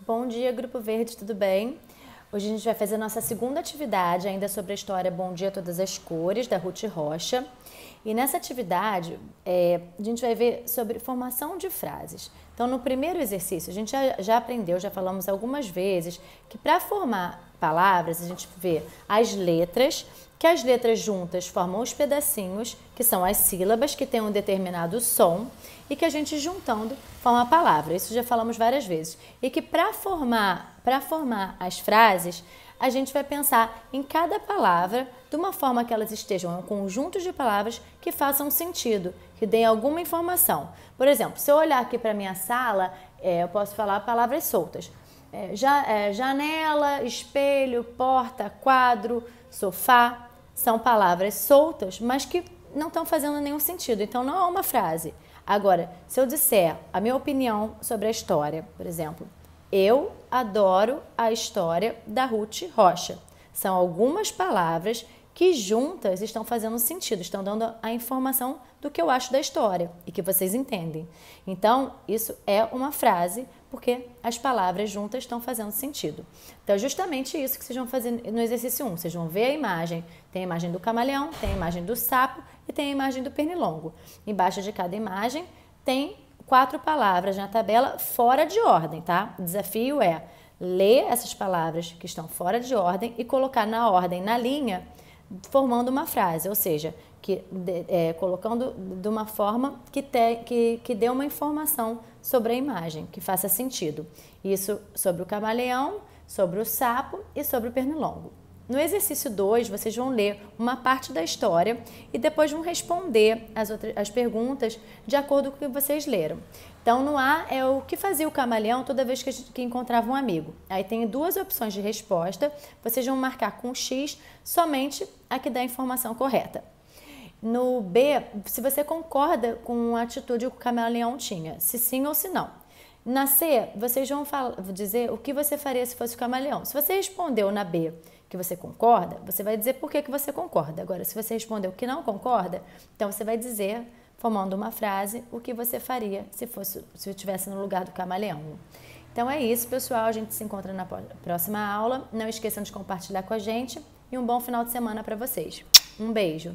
Bom dia, Grupo Verde, tudo bem? Hoje a gente vai fazer a nossa segunda atividade ainda sobre a história Bom Dia Todas as Cores, da Ruth Rocha. E nessa atividade, a gente vai ver sobre formação de frases. Então, no primeiro exercício, a gente já aprendeu, já falamos algumas vezes, que para formar palavras, a gente vê as letras, que as letras juntas formam os pedacinhos, que são as sílabas, que têm um determinado som, e que a gente juntando forma a palavra. Isso já falamos várias vezes. E que para formar as frases, a gente vai pensar em cada palavra de uma forma que elas estejam em um conjunto de palavras que façam sentido, que deem alguma informação. Por exemplo, se eu olhar aqui para a minha sala, eu posso falar palavras soltas. Janela, espelho, porta, quadro, sofá. São palavras soltas, mas que não estão fazendo nenhum sentido. Então, não é uma frase. Agora, se eu disser a minha opinião sobre a história, por exemplo, eu adoro a história da Ruth Rocha. São algumas palavras que juntas estão fazendo sentido, estão dando a informação do que eu acho da história e que vocês entendem. Então, isso é uma frase porque as palavras juntas estão fazendo sentido. Então, é justamente isso que vocês vão fazer no exercício 1. Vocês vão ver a imagem. Tem a imagem do camaleão, tem a imagem do sapo e tem a imagem do pernilongo. Embaixo de cada imagem tem 4 palavras na tabela fora de ordem, tá? O desafio é ler essas palavras que estão fora de ordem e colocar na ordem, na linha, formando uma frase, ou seja, colocando de uma forma que dê uma informação sobre a imagem, que faça sentido. Isso sobre o camaleão, sobre o sapo e sobre o pernilongo. No exercício 2, vocês vão ler uma parte da história e depois vão responder as perguntas de acordo com o que vocês leram. Então, no A é o que fazia o camaleão toda vez que encontrava um amigo. Aí tem 2 opções de resposta, vocês vão marcar com X somente a que dá a informação correta. No B, se você concorda com a atitude que o camaleão tinha, se sim ou se não. Na C, vocês vão dizer o que você faria se fosse o camaleão. Se você respondeu na B que você concorda, você vai dizer por que você concorda. Agora, se você respondeu que não concorda, então você vai dizer, formando uma frase, o que você faria se eu estivesse no lugar do camaleão. Então é isso, pessoal. A gente se encontra na próxima aula. Não esqueçam de compartilhar com a gente e um bom final de semana para vocês. Um beijo!